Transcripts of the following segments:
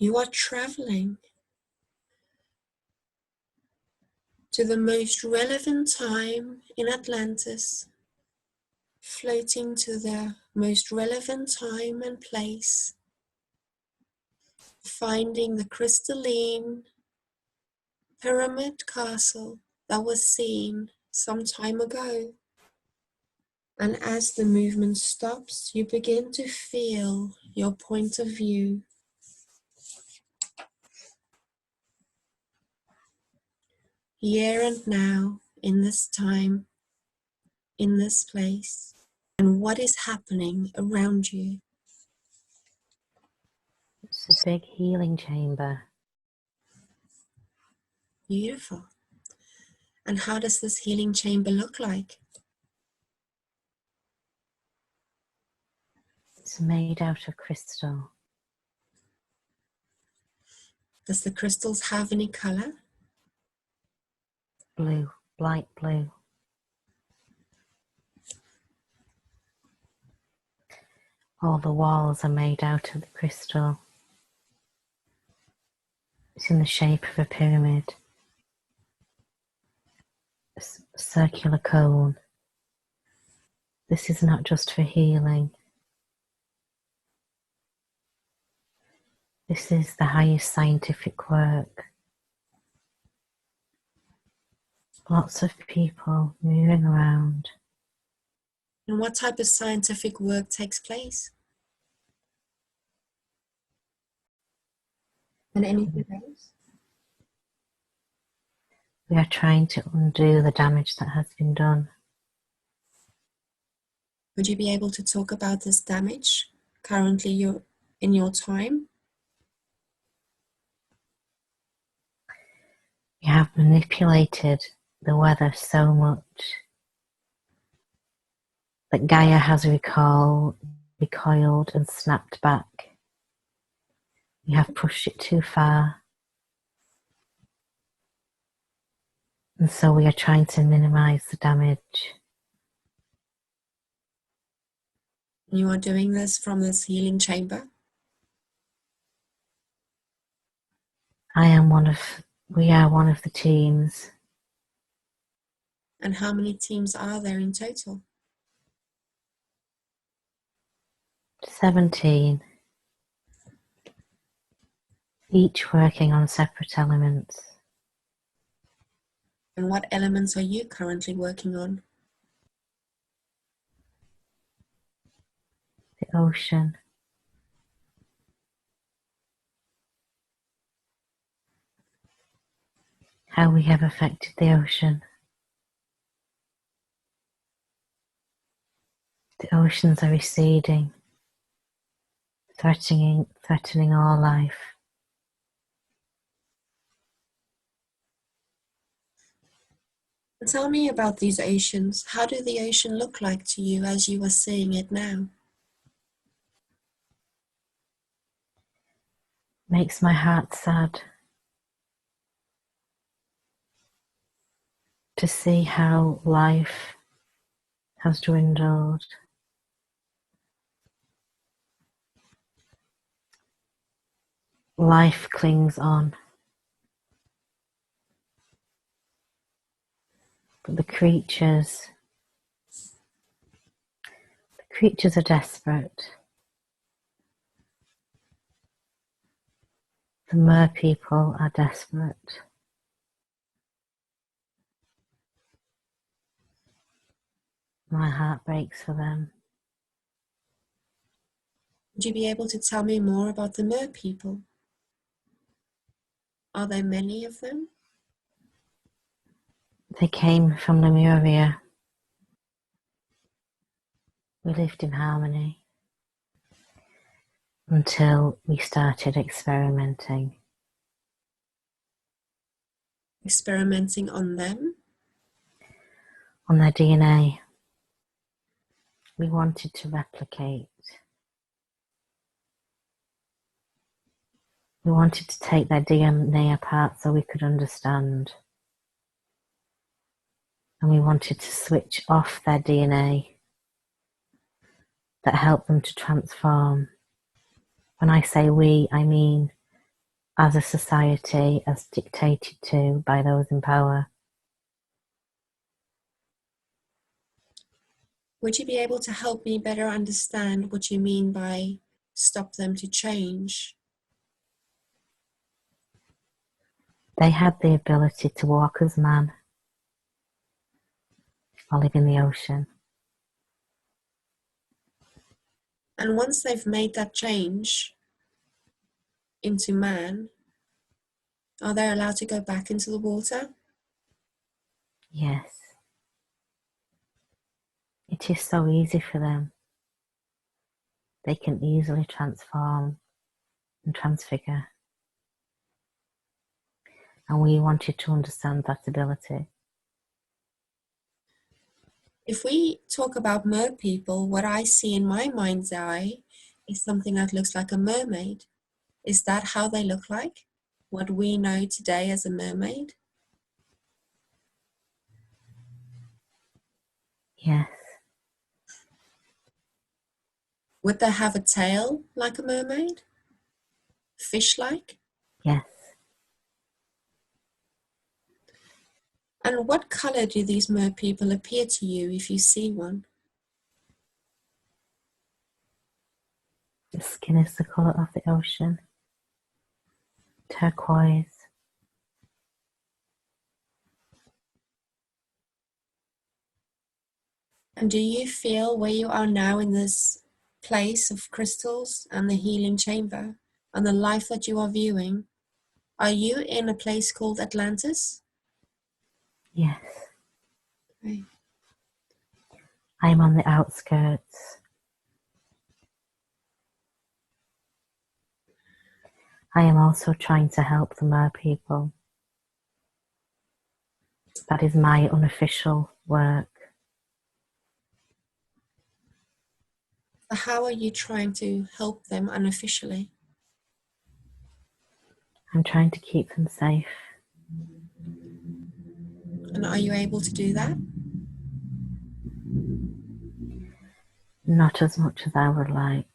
You are traveling to the most relevant time in Atlantis, floating to the most relevant time and place, finding the crystalline pyramid castle that was seen some time ago. And as the movement stops, you begin to feel your point of view. Here and now, in this time, in this place, and what is happening around you. It's a big healing chamber. Beautiful. And how does this healing chamber look like? It's made out of crystal. Does the crystals have any color? Blue, light blue. All the walls are made out of the crystal. It's in the shape of a pyramid. A circular cone. This is not just for healing. This is the highest scientific work. Lots of people moving around. And what type of scientific work takes place? And anything else? We are trying to undo the damage that has been done. Would you be able to talk about this damage currently in your time? We have manipulated the weather so much that Gaia has recoiled and snapped back. We have pushed it too far. And so we are trying to minimize the damage. You are doing this from this healing chamber? We are one of the teams. And how many teams are there in total? 17. Each working on separate elements. And what elements are you currently working on? The ocean. How we have affected the ocean. The oceans are receding, threatening all life. Tell me about these oceans. How do the ocean look like to you as you are seeing it now? Makes my heart sad to see how life has dwindled. Life clings on. But the creatures are desperate. The mer people are desperate. My heart breaks for them. Would you be able to tell me more about the mer people? Are there many of them? They came from Lemuria. We lived in harmony until we started experimenting. Experimenting on them? On their DNA. We wanted to replicate. We wanted to take their DNA apart so we could understand. And we wanted to switch off their DNA that helped them to transform. When I say we, I mean as a society, as dictated to by those in power. Would you be able to help me better understand what you mean by stop them to change? They had the ability to walk as man or live in the ocean. And once they've made that change into man, are they allowed to go back into the water? Yes. It is so easy for them. They can easily transform and transfigure. And we wanted to understand that ability. If we talk about mer people, what I see in my mind's eye is something that looks like a mermaid. Is that how they look like? What we know today as a mermaid? Yes. Would they have a tail like a mermaid? Fish-like? Yes. And what color do these mer people appear to you if you see one? The skin is the colour of the ocean. Turquoise. And do you feel where you are now in this place of crystals and the healing chamber and the life that you are viewing? Are you in a place called Atlantis? Yes. Right. I'm on the outskirts. I am also trying to help the mer people. That is my unofficial work. So how are you trying to help them unofficially? I'm trying to keep them safe. And are you able to do that? Not as much as I would like.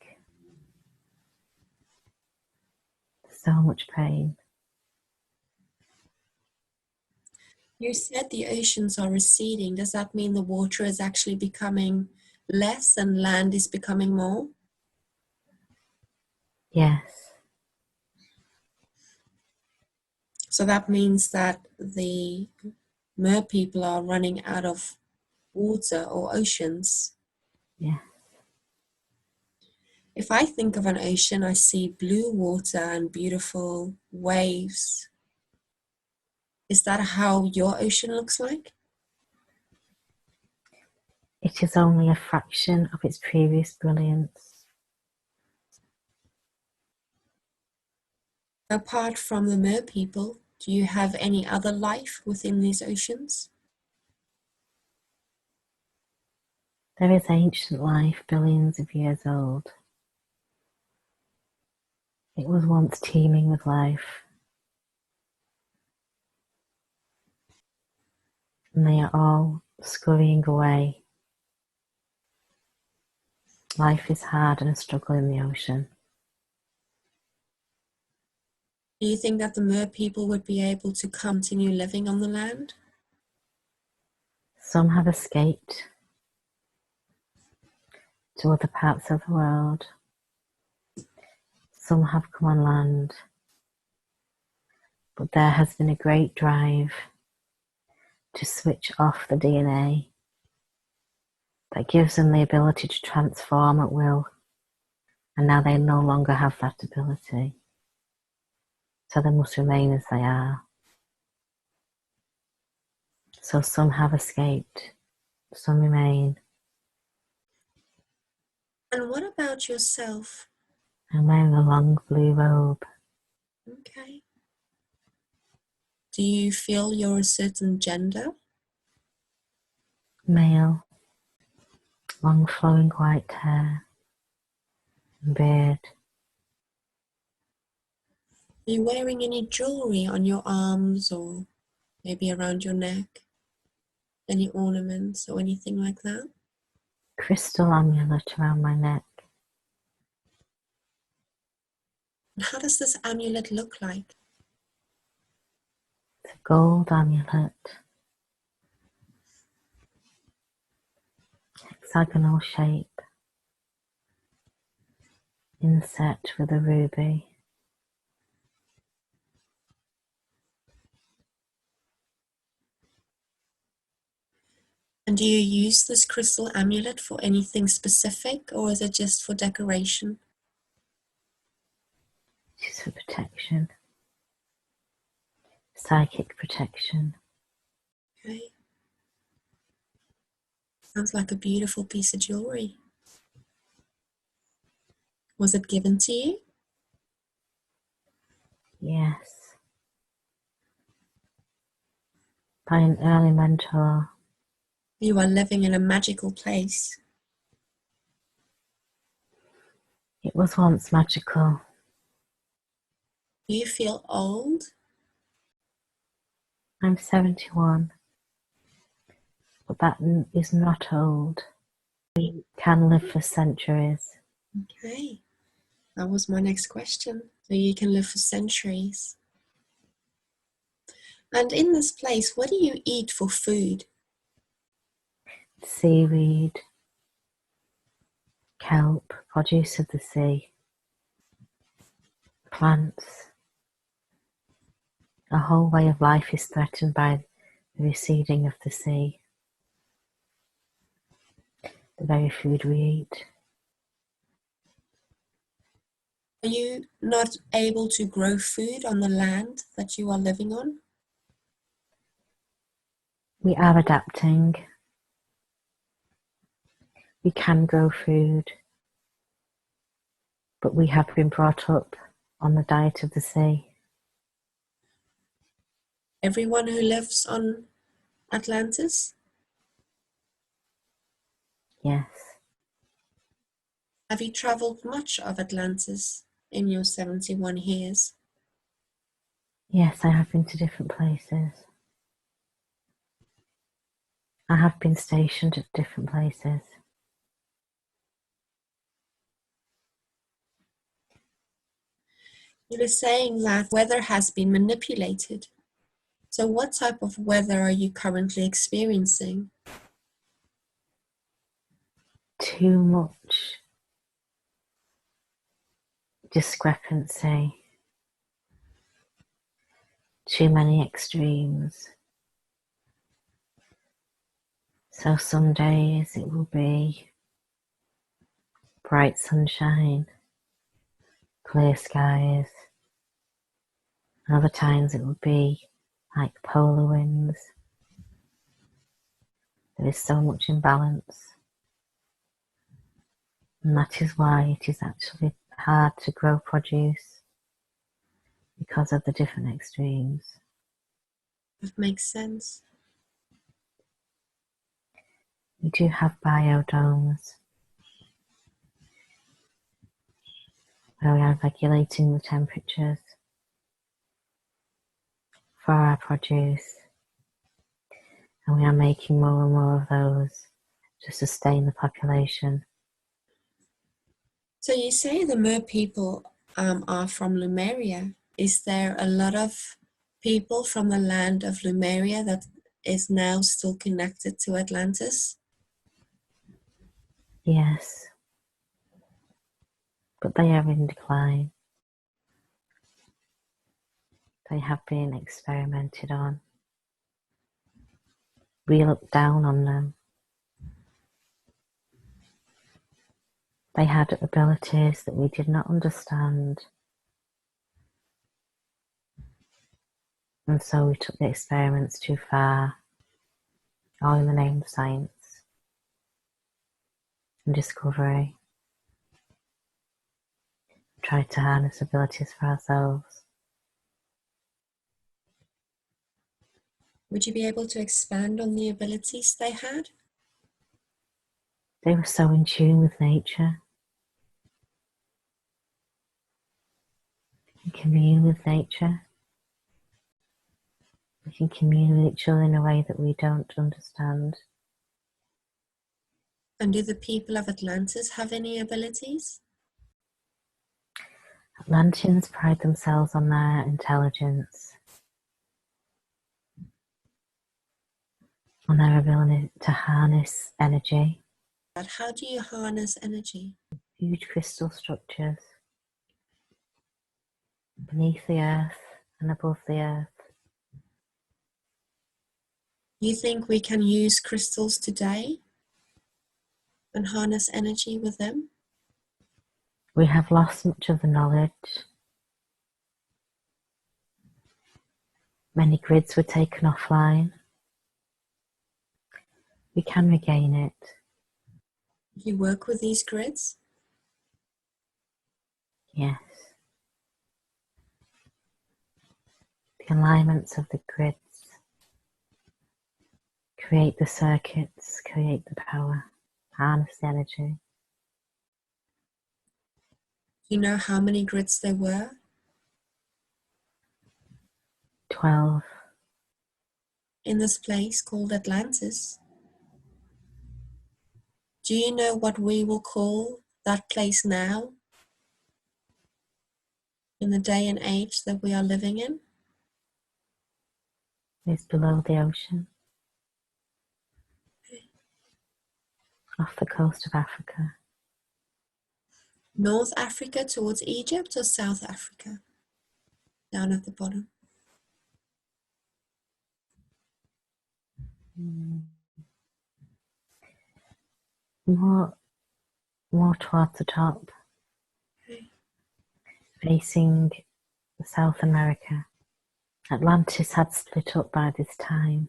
So much pain. You said the oceans are receding. Does that mean the water is actually becoming less and land is becoming more? Yes. So that means that the mer people are running out of water or oceans. Yes. If I think of an ocean, I see blue water and beautiful waves. Is that how your ocean looks like? It is only a fraction of its previous brilliance. Apart from the mer people, do you have any other life within these oceans? There is ancient life, billions of years old. It was once teeming with life. And they are all scurrying away. Life is hard and a struggle in the ocean. Do you think that the mer people would be able to continue living on the land? Some have escaped to other parts of the world. Some have come on land. But there has been a great drive to switch off the DNA that gives them the ability to transform at will. And now they no longer have that ability. So they must remain as they are. So some have escaped, some remain. And what about yourself? I'm wearing a long blue robe. Okay. Do you feel you're a certain gender? Male, long flowing white hair and beard. Are you wearing any jewelry on your arms or maybe around your neck? Any ornaments or anything like that? Crystal amulet around my neck. And how does this amulet look like? It's a gold amulet, hexagonal shape, inset with a ruby. And do you use this crystal amulet for anything specific, or is it just for decoration? It's for protection, psychic protection. Okay. Sounds like a beautiful piece of jewelry. Was it given to you? Yes, by an early mentor. You are living in a magical place. It was once magical. Do you feel old? I'm 71, but that is not old. We can live for centuries. Okay, that was my next question. So you can live for centuries. And in this place, what do you eat for food? Seaweed, kelp, produce of the sea, plants. Our whole way of life is threatened by the receding of the sea, the very food we eat. Are you not able to grow food on the land that you are living on? We are adapting. We can grow food, but we have been brought up on the diet of the sea. Everyone who lives on Atlantis? Yes, Have you traveled much of Atlantis in your 71 years? yes, I have been to different places. I have been stationed at different places. You were saying that weather has been manipulated. So what type of weather are you currently experiencing? Too much discrepancy, too many extremes. So some days it will be bright sunshine, clear skies, and other times it will be like polar winds. There is so much imbalance, and that is why it is actually hard to grow produce because of the different extremes. That makes sense. We do have biodomes where we are regulating the temperatures for our produce, and we are making more and more of those to sustain the population. So you say the Mer people are from Lemuria. Is there a lot of people from the land of Lemuria that is now still connected to Atlantis? Yes, but they are in decline. They have been experimented on. We look down on them. They had abilities that we did not understand, and so we took the experiments too far, all in the name of science and discovery. We tried to harness abilities for ourselves. Would you be able to expand on the abilities they had? They were so in tune with nature. We can commune with nature. We can commune with each other in a way that we don't understand. And do the people of Atlantis have any abilities? Atlanteans pride themselves on their intelligence, on their ability to harness energy. But how do you harness energy? Huge crystal structures beneath the earth and above the earth. You think we can use crystals today and harness energy with them? We have lost much of the knowledge. Many grids were taken offline. We can regain it. You work with these grids? Yes. The alignments of the grids create the circuits, create the power, harness the energy. Do you know how many grids there were? 12. In this place called Atlantis. Do you know what we will call that place now? In the day and age that we are living in? It's below the ocean, off the coast of Africa. North Africa towards Egypt or South Africa? Down at the bottom. More towards the top, Okay. facing South America. Atlantis had split up by this time,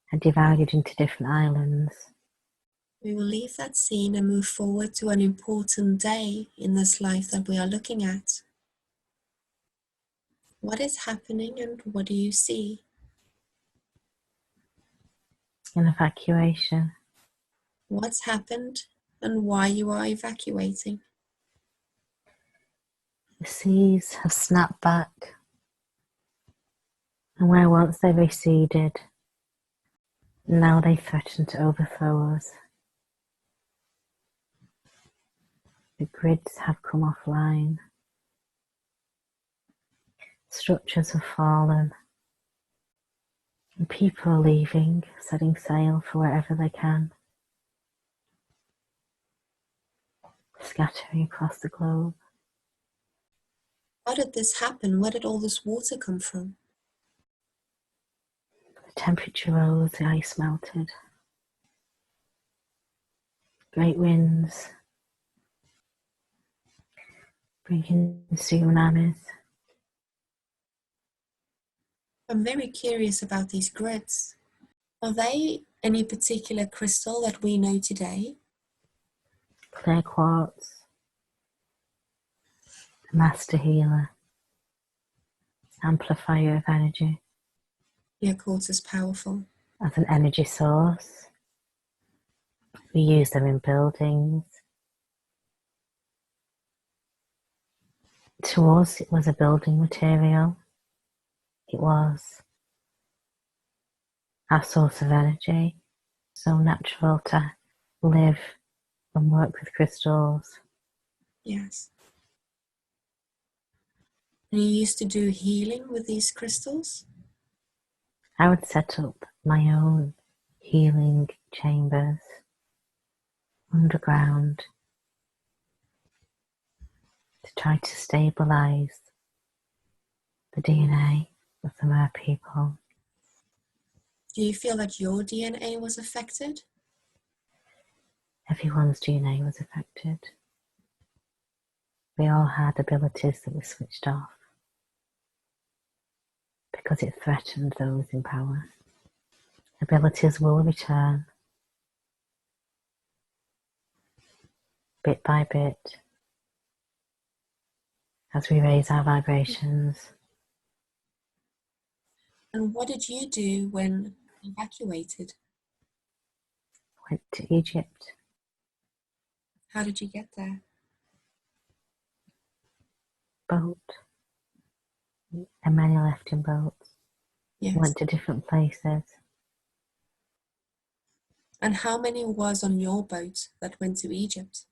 had divided into different islands. We will leave that scene and move forward to an important day in this life that we are looking at. What is happening and what do you see? An evacuation. What's happened and why you are evacuating? The seas have snapped back, and where once they receded, now they threaten to overthrow us. The grids have come offline. Structures have fallen, and people are leaving, setting sail for wherever they can, scattering across the globe. How did this happen? Where did all this water come from? The temperature rose, the ice melted. Great winds, bringing tsunamis. I'm very curious about these grids. Are they any particular crystal that we know today? Clear quartz, the master healer, amplifier of energy. Clear quartz is powerful. As an energy source, we use them in buildings. To us, it was a building material. It was our source of energy. So natural to live and work with crystals. Yes. And you used to do healing with these crystals? I would set up my own healing chambers underground to try to stabilize the DNA of the Mer people. Do you feel that your DNA was affected? Everyone's DNA was affected. We all had abilities that were switched off because it threatened those in power. Abilities will return bit by bit as we raise our vibrations. And what did you do when evacuated? Went to Egypt. How did you get there? Boat. And many left in boats. Yes. Went to different places. And how many was on your boat that went to Egypt?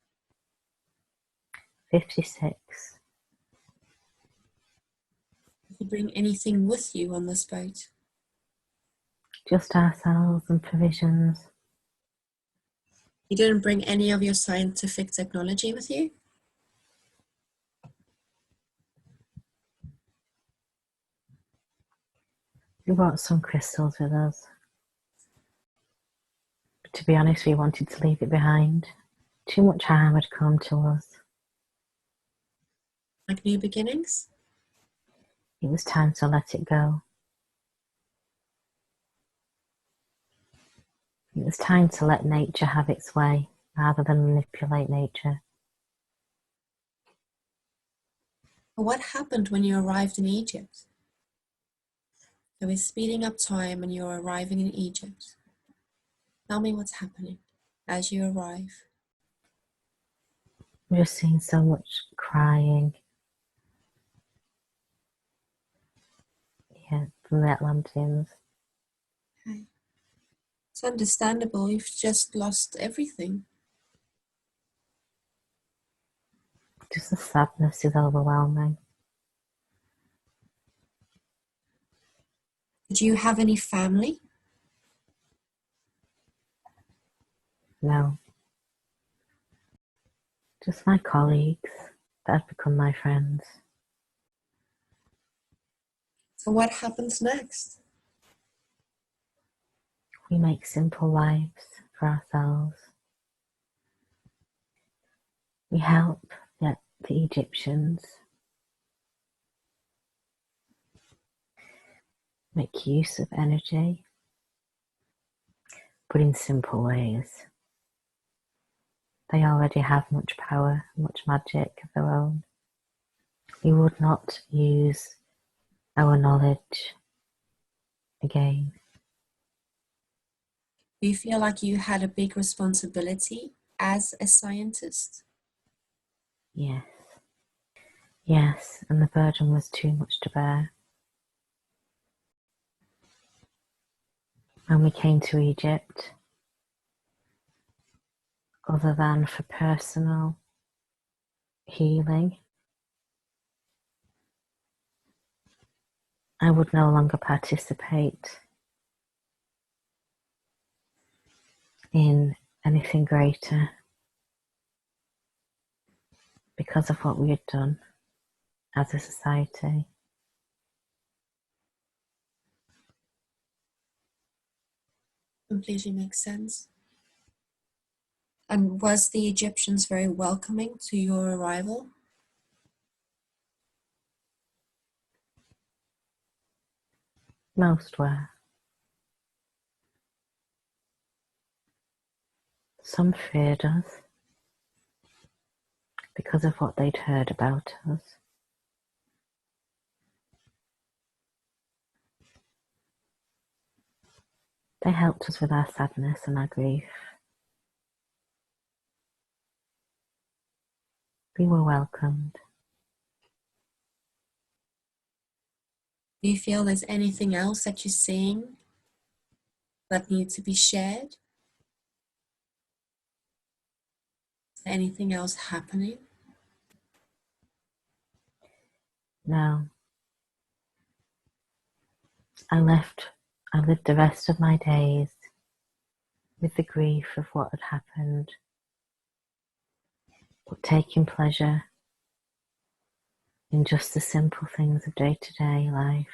56. you bring anything with you on this boat? Just ourselves and provisions. You didn't bring any of your scientific technology with you? We brought some crystals with us. But to be honest, we wanted to leave it behind. Too much harm had come to us. Like new beginnings? It was time to let it go. It was time to let nature have its way rather than manipulate nature. What happened when you arrived in Egypt? So we're speeding up time and you're arriving in Egypt. Tell me what's happening as you arrive. We were seeing so much crying. Yeah, from the Atlanteans. Okay. It's understandable, you've just lost everything. Just the sadness is overwhelming. Did you have any family? No. Just my colleagues that have become my friends. So what happens next? We make simple lives for ourselves. We help the Egyptians make use of energy, but in simple ways. They already have much power, much magic of their own. We would not use our knowledge again. Do you feel like you had a big responsibility as a scientist? Yes. Yes, and the burden was too much to bear. When we came to Egypt, other than for personal healing, I would no longer participate in anything greater because of what we had done as a society. Completely makes sense. And was the Egyptians very welcoming to your arrival? Most were. Some feared us because of what they'd heard about us. They helped us with our sadness and our grief. We were welcomed. Do you feel there's anything else that you're seeing that needs to be shared? Is there anything else happening? No. I lived the rest of my days with the grief of what had happened, but taking pleasure in just the simple things of day-to-day life.